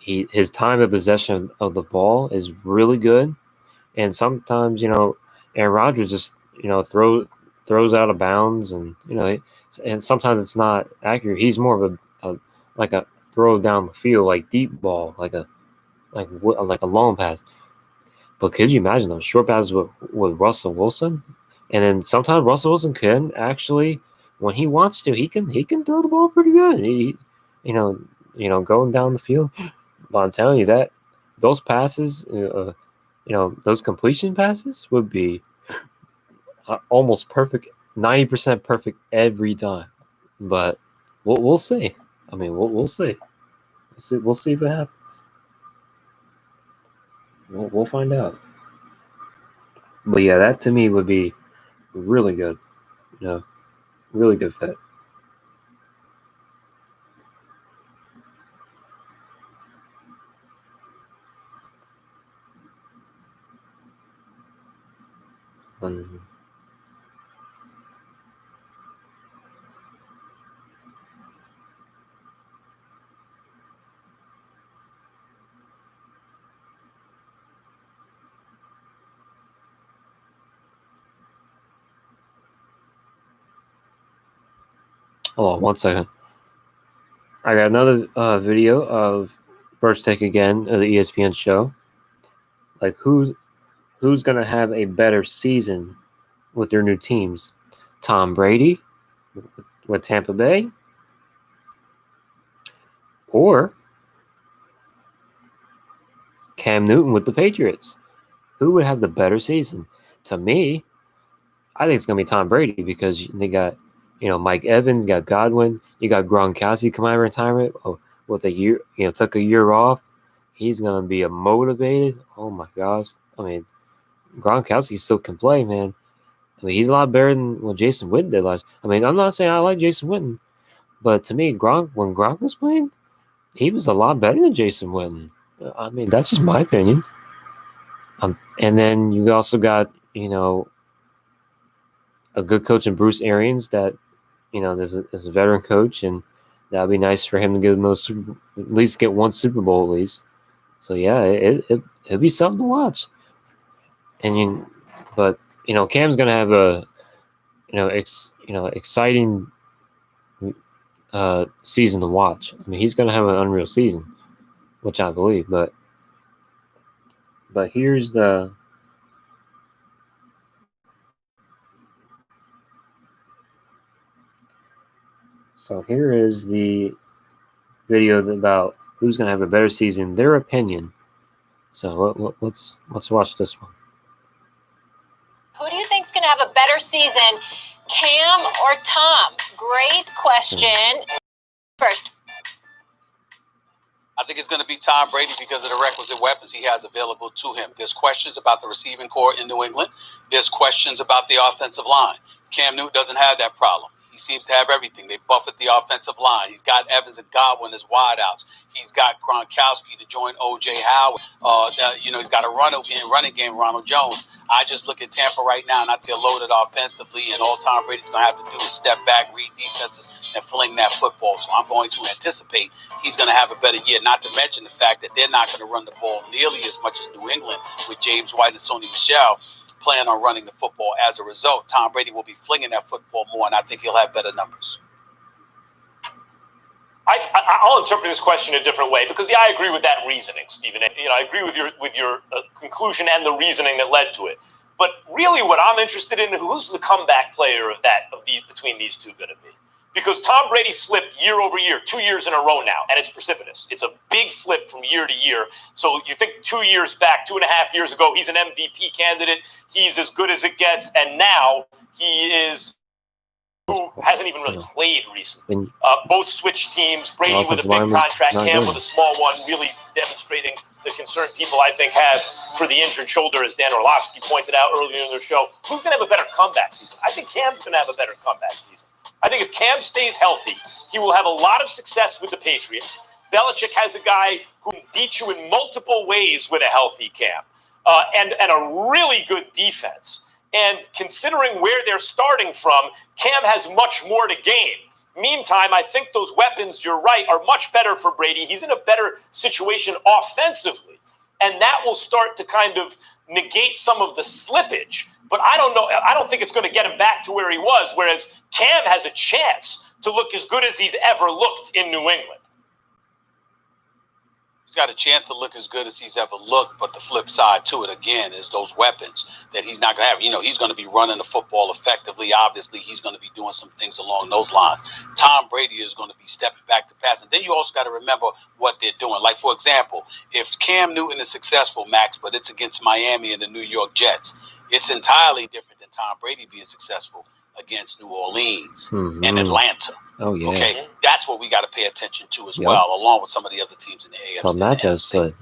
His time of possession of the ball is really good, and sometimes Aaron Rodgers just throws out of bounds, and and sometimes it's not accurate. He's more of a throw down the field, like deep ball, like a long pass. But could you imagine those short passes with Russell Wilson? And then sometimes Russell Wilson can actually, when he wants to, he can throw the ball pretty good. He, going down the field. But I'm telling you that those passes, those completion passes would be almost perfect, 90% perfect every time. But we'll see. I mean, we'll see. We'll see what happens. We'll find out. But yeah, that to me would be really good. Really good fit. Hold on 1 second. I got another video of First Take Again of the ESPN show. Like who's gonna have a better season with their new teams? Tom Brady with Tampa Bay, or Cam Newton with the Patriots? Who would have the better season? To me, I think it's gonna be Tom Brady because they got, Mike Evans, got Godwin, you got Gronkowski coming out of retirement with a year, took a year off. He's gonna be motivated. Oh my gosh! I mean, Gronkowski still can play, man. I mean, he's a lot better than what Jason Witten did last. I mean, I'm not saying I like Jason Witten, but to me, when Gronk was playing, he was a lot better than Jason Witten. I mean, that's just my opinion. And then you also got, a good coach in Bruce Arians that, is a veteran coach, and that'd be nice for him to get at least get one Super Bowl at least. So yeah, it'd be something to watch. And Cam's gonna have a, exciting season to watch. I mean, he's gonna have an unreal season, which I believe. But here's the. So here is the video about who's going to have a better season, their opinion. So let's watch this one. Who do you think is going to have a better season, Cam or Tom? Great question. First. I think it's going to be Tom Brady because of the requisite weapons he has available to him. There's questions about the receiving corps in New England. There's questions about the offensive line. Cam Newton doesn't have that problem. He seems to have everything. They buffeted the offensive line. He's got Evans and Godwin as wideouts. He's got Gronkowski to join O.J. Howard. He's got a running game, Ronald Jones. I just look at Tampa right now, and I feel loaded offensively, and all Tom Brady's going to have to do is step back, read defenses, and fling that football. So I'm going to anticipate he's going to have a better year, not to mention the fact that they're not going to run the ball nearly as much as New England with James White and Sony Michel plan on running the football. As a result, Tom Brady will be flinging that football more, and I think he'll have better numbers. I'll interpret this question a different way because I agree with that reasoning, Stephen. I agree with your conclusion and the reasoning that led to it. But really, what I'm interested in, who's the comeback player between these two going to be? Because Tom Brady slipped year over year, 2 years in a row now, and it's precipitous. It's a big slip from year to year. So you think 2 years back, 2.5 years ago, he's an MVP candidate. He's as good as it gets. And now he is who hasn't even really played recently. Both switched teams, Brady with a big contract, Cam with a small one, really demonstrating the concern people, I think, have for the injured shoulder, as Dan Orlovsky pointed out earlier in their show. Who's going to have a better comeback season? I think Cam's going to have a better comeback season. I think if Cam stays healthy, he will have a lot of success with the Patriots. Belichick has a guy who can beat you in multiple ways with a healthy Cam, and a really good defense. And considering where they're starting from, Cam has much more to gain. Meantime, I think those weapons, you're right, are much better for Brady. He's in a better situation offensively, and that will start to kind of negate some of the slippage. But I don't know. I don't think it's going to get him back to where he was, whereas Cam has a chance to look as good as he's ever looked in New England. He's got a chance to look as good as he's ever looked, but the flip side to it, again, is those weapons that he's not going to have. You know, he's going to be running the football effectively. Obviously, he's going to be doing some things along those lines. Tom Brady is going to be stepping back to pass. And then you also got to remember what they're doing. Like, for example, if Cam Newton is successful, Max, but it's against Miami and the New York Jets, it's entirely different than Tom Brady being successful against New Orleans and Atlanta. Oh, yeah. Okay, that's what we got to pay attention to as well, along with some of the other teams in the AFC. Tough matchups, but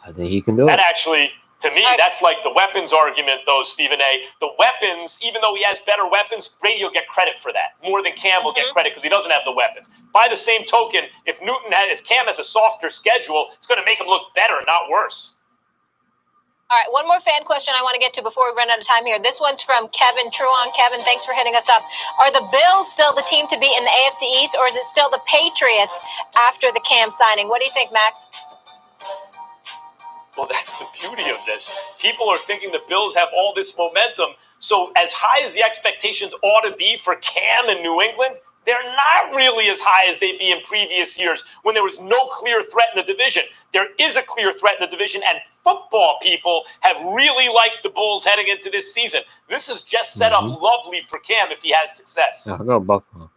I think he can do that it. Actually, to me, that's like the weapons argument, though, Stephen A. The weapons, even though he has better weapons, Brady will get credit for that more than Cam will get credit because he doesn't have the weapons. By the same token, if Cam has a softer schedule, it's going to make him look better, not worse. All right, one more fan question I want to get to before we run out of time here. This one's from Kevin Truon. Kevin, thanks for hitting us up. Are the Bills still the team to beat in the AFC East, or is it still the Patriots after the Cam signing? What do you think, Max? Well, that's the beauty of this. People are thinking the Bills have all this momentum. So as high as the expectations ought to be for Cam in New England, they're not really as high as they'd be in previous years when there was no clear threat in the division. There is a clear threat in the division, and football people have really liked the Bulls heading into this season. This is just set up lovely for Cam if he has success. I'll go Buffalo.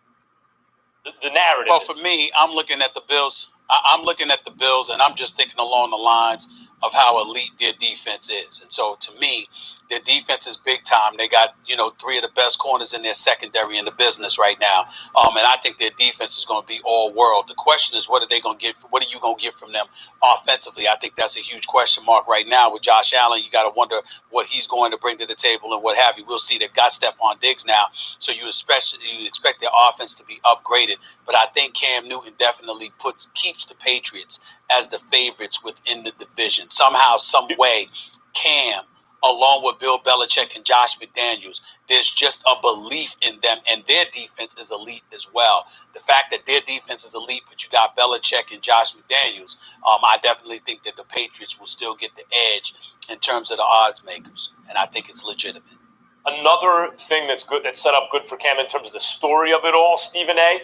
The narrative. Well, for me, I'm looking at the Bills. I'm looking at the Bills, and I'm just thinking along the lines of how elite their defense is. And so, to me, their defense is big time. They got, three of the best corners in their secondary in the business right now. And I think their defense is going to be all world. The question is, what are they going to get? What are you going to get from them offensively? I think that's a huge question mark right now with Josh Allen. You got to wonder what he's going to bring to the table and what have you. We'll see. They've got Stephon Diggs now, so you expect their offense to be upgraded. But I think Cam Newton definitely keeps the Patriots as the favorites within the division. Somehow, some way, Cam, along with Bill Belichick and Josh McDaniels, there's just a belief in them, and their defense is elite as well. The fact that their defense is elite, but you got Belichick and Josh McDaniels, I definitely think that the Patriots will still get the edge in terms of the odds makers, and I think it's legitimate. Another thing that's good, that's set up good for Cam in terms of the story of it all, Stephen A.,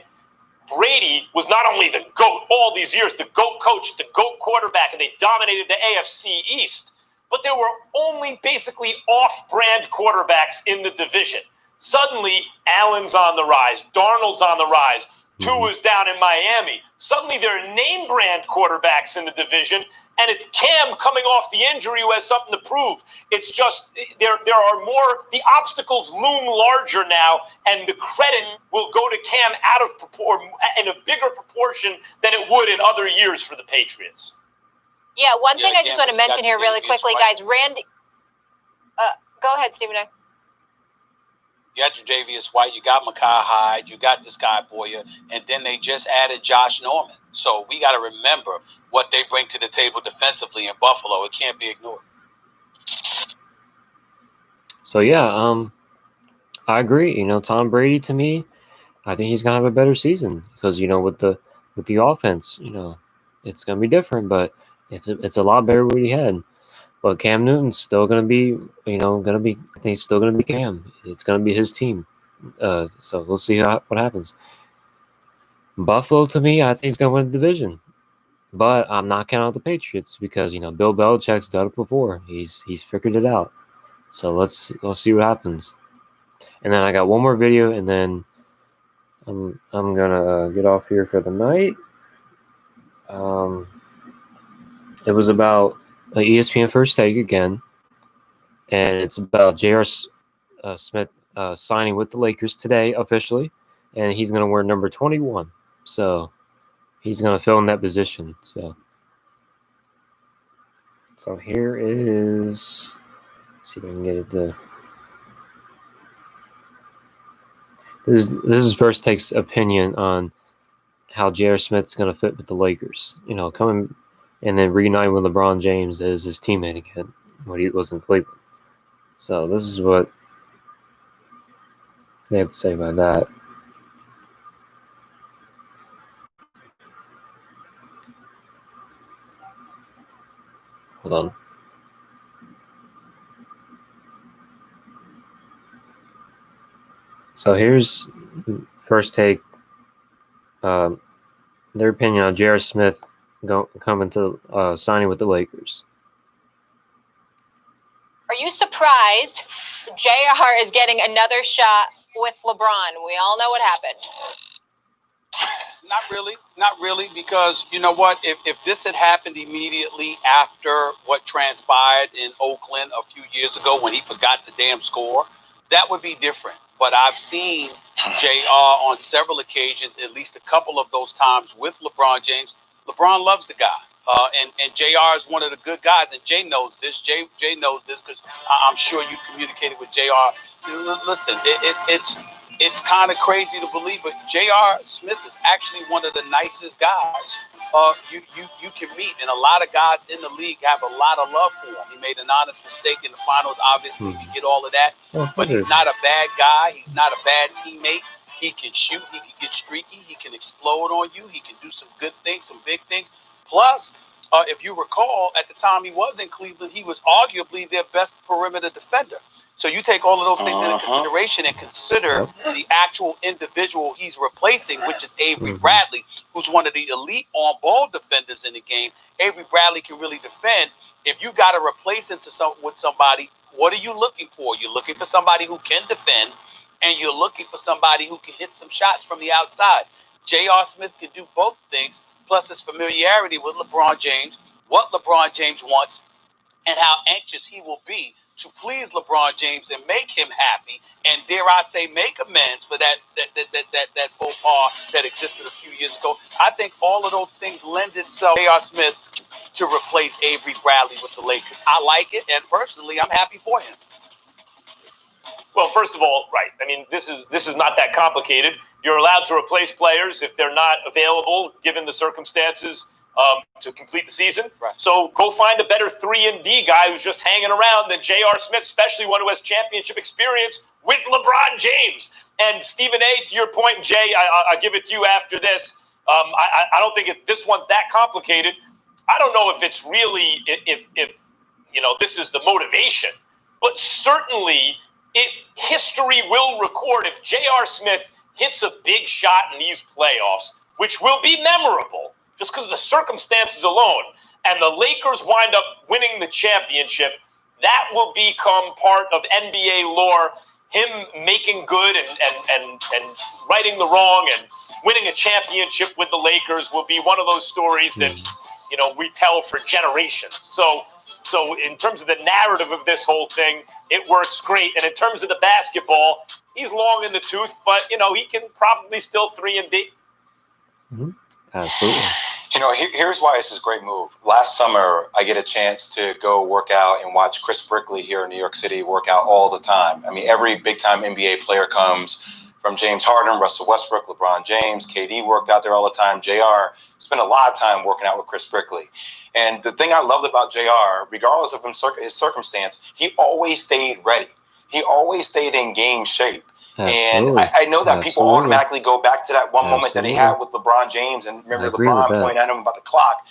Brady was not only the GOAT all these years, the GOAT coach, the GOAT quarterback, and they dominated the AFC East, but there were only basically off-brand quarterbacks in the division. Suddenly, Allen's on the rise, Darnold's on the rise, Tua's down in Miami. Suddenly, there are name-brand quarterbacks in the division, and it's Cam coming off the injury who has something to prove. It's just there are more, the obstacles loom larger now, and the credit will go to Cam out of proportion in a bigger proportion than it would in other years for the Patriots. Yeah, one thing I just want to mention here really quickly, guys. Randy, go ahead, Stephen A. You got your Javius White, you got Micah Hyde, you got this guy Boyer, and then they just added Josh Norman. So we got to remember what they bring to the table defensively in Buffalo. It can't be ignored. So yeah, I agree. Tom Brady, to me, I think he's gonna have a better season because with the offense, it's gonna be different, but it's a lot better what he had. But Cam Newton's still gonna be, I think he's still gonna be Cam. It's gonna be his team. So we'll see what happens. Buffalo, to me, I think he's gonna win the division. But I'm not counting out the Patriots because Bill Belichick's done it before. He's figured it out. So let's see what happens. And then I got one more video, and then I'm gonna get off here for the night. It was about ESPN First Take again, and it's about J.R. Smith signing with the Lakers today officially, and he's gonna wear number 21. So he's going to fill in that position. So here is, let's see if I can get it to. This is First Take's opinion on how J.R. Smith's going to fit with the Lakers. Coming and then reuniting with LeBron James as his teammate again when he was in Cleveland. So this is what they have to say about that. Hold on. So here's First Take, their opinion on J.R. Smith coming to signing with the Lakers. Are you surprised JR is getting another shot with LeBron? We all know what happened. Not really, because you know what? If this had happened immediately after what transpired in Oakland a few years ago when he forgot the damn score, that would be different. But I've seen JR on several occasions, at least a couple of those times with LeBron James. LeBron loves the guy. And JR is one of the good guys, and Jay knows this. Jay knows this because I'm sure you've communicated with JR. Listen, it's kind of crazy to believe, but J.R. Smith is actually one of the nicest guys you can meet, and a lot of guys in the league have a lot of love for him. He made an honest mistake in the finals. Obviously, you get all of that, but he's not a bad guy. He's not a bad teammate. He can shoot. He can get streaky. He can explode on you. He can do some good things, some big things. Plus, if you recall, at the time he was in Cleveland, he was arguably their best perimeter defender. So you take all of those things into consideration and consider the actual individual he's replacing, which is Avery Bradley, who's one of the elite on-ball defenders in the game. Avery Bradley can really defend. If you got to replace him with somebody, what are you looking for? You're looking for somebody who can defend, and you're looking for somebody who can hit some shots from the outside. J.R. Smith can do both things, plus his familiarity with LeBron James, what LeBron James wants, and how anxious he will be to please LeBron James and make him happy, and dare I say, make amends for that faux pas that existed a few years ago. I think all of those things lend itself to J.R. Smith to replace Avery Bradley with the Lakers. I like it, and personally, I'm happy for him. Well, first of all, right. I mean, this is not that complicated. You're allowed to replace players if they're not available, given the circumstances, to complete the season. Right. So go find a better 3-and-D guy who's just hanging around than J.R. Smith, especially one who has championship experience with LeBron James. And Stephen A., to your point, Jay, I'll give it to you after this. I don't think this one's that complicated. I don't know if it's really, if you know, this is the motivation, but certainly history will record if J.R. Smith hits a big shot in these playoffs, which will be memorable, just because of the circumstances alone, and the Lakers wind up winning the championship, that will become part of NBA lore. Him making good and righting the wrong and winning a championship with the Lakers will be one of those stories that, you know, we tell for generations. So in terms of the narrative of this whole thing, it works great. And in terms of the basketball, he's long in the tooth, but, you know, he can probably still 3-and-D. Mm-hmm. Absolutely. You know, here's why this is a great move. Last summer, I get a chance to go work out and watch Chris Brickley here in New York City work out all the time. I mean, every big-time NBA player comes from James Harden, Russell Westbrook, LeBron James, KD worked out there all the time. JR spent a lot of time working out with Chris Brickley. And the thing I loved about JR, regardless of his circumstance, he always stayed ready. He always stayed in game shape. Absolutely. And I know that people automatically go back to that one moment that he had with LeBron James and remember LeBron pointing at him about the clock.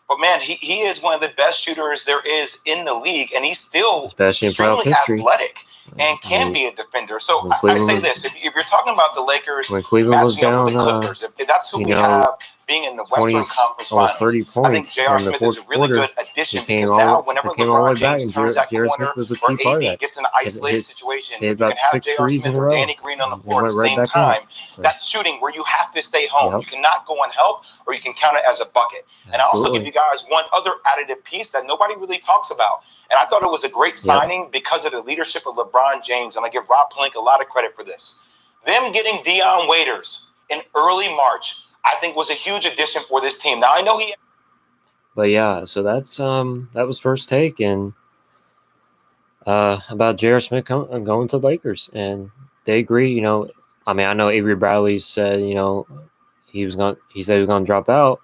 But, man, he is one of the best shooters there is in the league, and he's still extremely athletic and can be a defender. So I say this, if you're talking about the Lakers when Cleveland was down, the Clippers, if that's who we have being in the Western Conference Finals, 30 points, I think J.R. Smith is a really good addition because now whenever LeBron James turns that corner or AD gets in an isolated situation, you can have J.R. Smith or Danny Green on the floor at the same time. That's shooting where you have to stay home. You cannot go and help, or you can count it as a bucket. And I also give you guys one other additive piece that nobody really talks about. And I thought it was a great signing because of the leadership of LeBron James. And I give Rob Pelinka a lot of credit for this. Them getting Dion Waiters in early March, I think, was a huge addition for this team. Now I know But yeah, so that's that was First Take and about J.R. Smith going to Lakers, and they agree. You know, I mean, I know Avery Bradley said, you know, he said he was gonna drop out,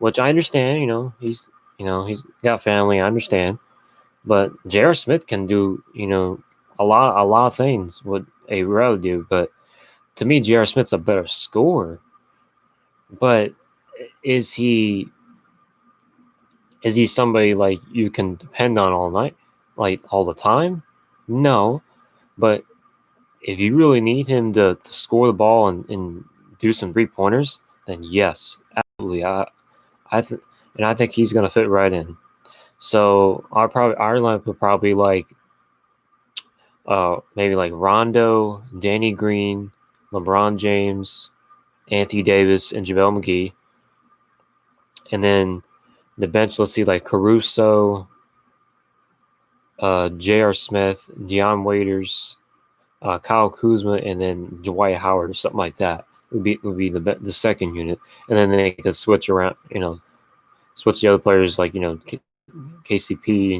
which I understand. You know, he's got family. I understand, but J.R. Smith can do, you know, a lot of things what Avery Bradley do. But to me, J.R. Smith's a better scorer. But is he somebody like you can depend on all night, like all the time? No. But if you really need him to score the ball and do some 3-pointers, then yes, absolutely. And and I think he's going to fit right in. So our lineup would probably maybe like Rondo, Danny Green, LeBron James, Anthony Davis, and JaVale McGee. And then the bench, let's see, like Caruso, J.R. Smith, Deion Waiters, Kyle Kuzma, and then Dwight Howard or something like that would be the second unit. And then they could switch around, switch the other players like, KCP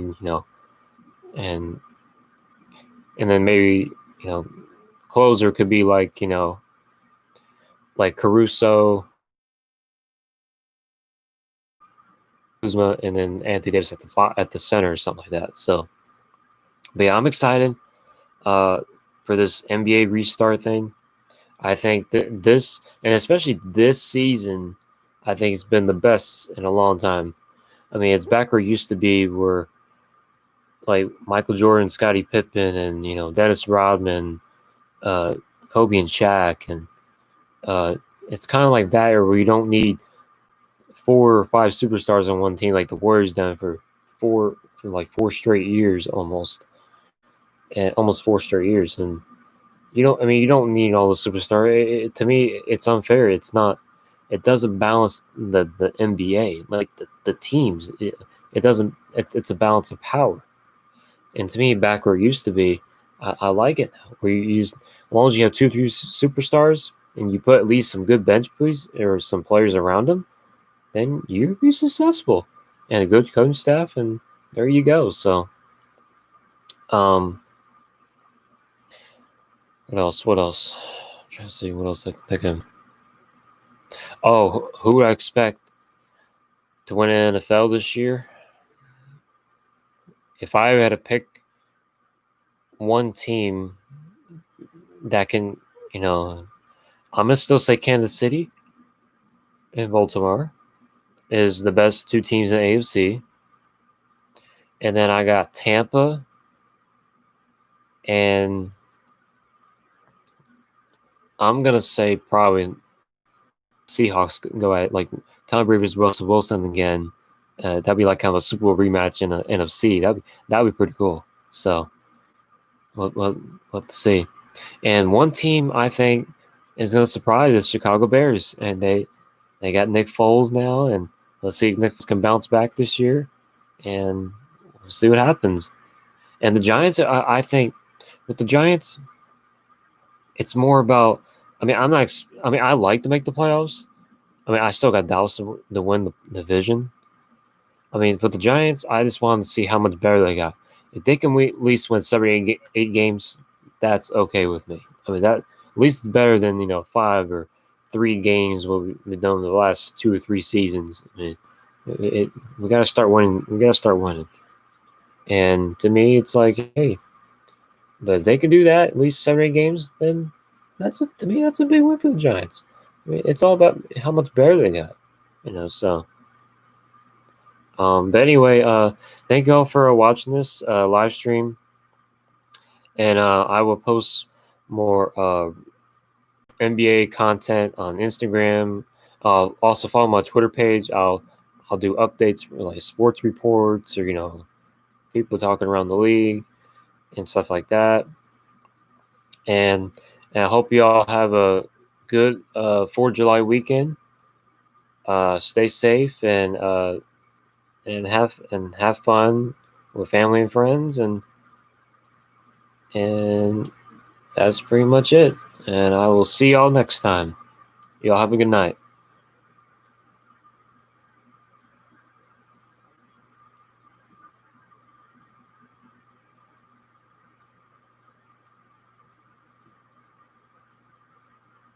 and then maybe, closer could be like, like Caruso, Kuzma, and then Anthony Davis at the center or something like that. So, but yeah, I'm excited for this NBA restart thing. I think that this, and especially this season, I think it's been the best in a long time. I mean, it's back where it used to be, where like Michael Jordan, Scottie Pippen, and Dennis Rodman, Kobe and Shaq, and it's kind of like that, where you don't need 4 or 5 superstars on one team like the Warriors done for 4 straight years almost, and almost 4 straight years. And you don't need all the superstars. To me, it's unfair. It's not. It doesn't balance the NBA, like the teams. It doesn't. It's a balance of power. And to me, back where it used to be, I like it now. Where you use, as long as you have 2 or 3 superstars and you put at least some good bench players or some players around them, then you'll be successful, and a good coaching staff, and there you go. So, What else? I'm trying to see what else I can think of. Oh, who would I expect to win an NFL this year? If I had to pick one team that can, I'm going to still say Kansas City and Baltimore is the best 2 teams in the AFC. And then I got Tampa and I'm going to say probably Seahawks go at it, like Tom Brady's Russell Wilson again. That'd be like kind of a Super Bowl rematch in the NFC. That'd be pretty cool. So we'll have to see. And one team I think is going to surprise is Chicago Bears, and they got Nick Foles now, and let's see if Nick Foles can bounce back this year, and we'll see what happens. And the Giants, I think, with the Giants, it's more about. I mean, I like to make the playoffs. I mean, I still got Dallas to win the division. I mean, for the Giants, I just wanted to see how much better they got. If they can at least win 7 or 8 games, that's okay with me. I mean, that at least it's better than 5 or 3 games what we've done in the last 2 or 3 seasons. I mean, we got to start winning. We got to start winning. And to me, it's like, hey, but if they can do that, at least 7 or 8 games, then to me that's a big win for the Giants. I mean, it's all about how much better they got, So, but anyway, thank you all for watching this live stream, and I will post more NBA content on Instagram. Also follow my Twitter page. I'll do updates like sports reports or people talking around the league and stuff like that. And I hope you all have a good 4th of July weekend. Stay safe and have fun with family and friends, and that's pretty much it. And I will see y'all next time. Y'all have a good night.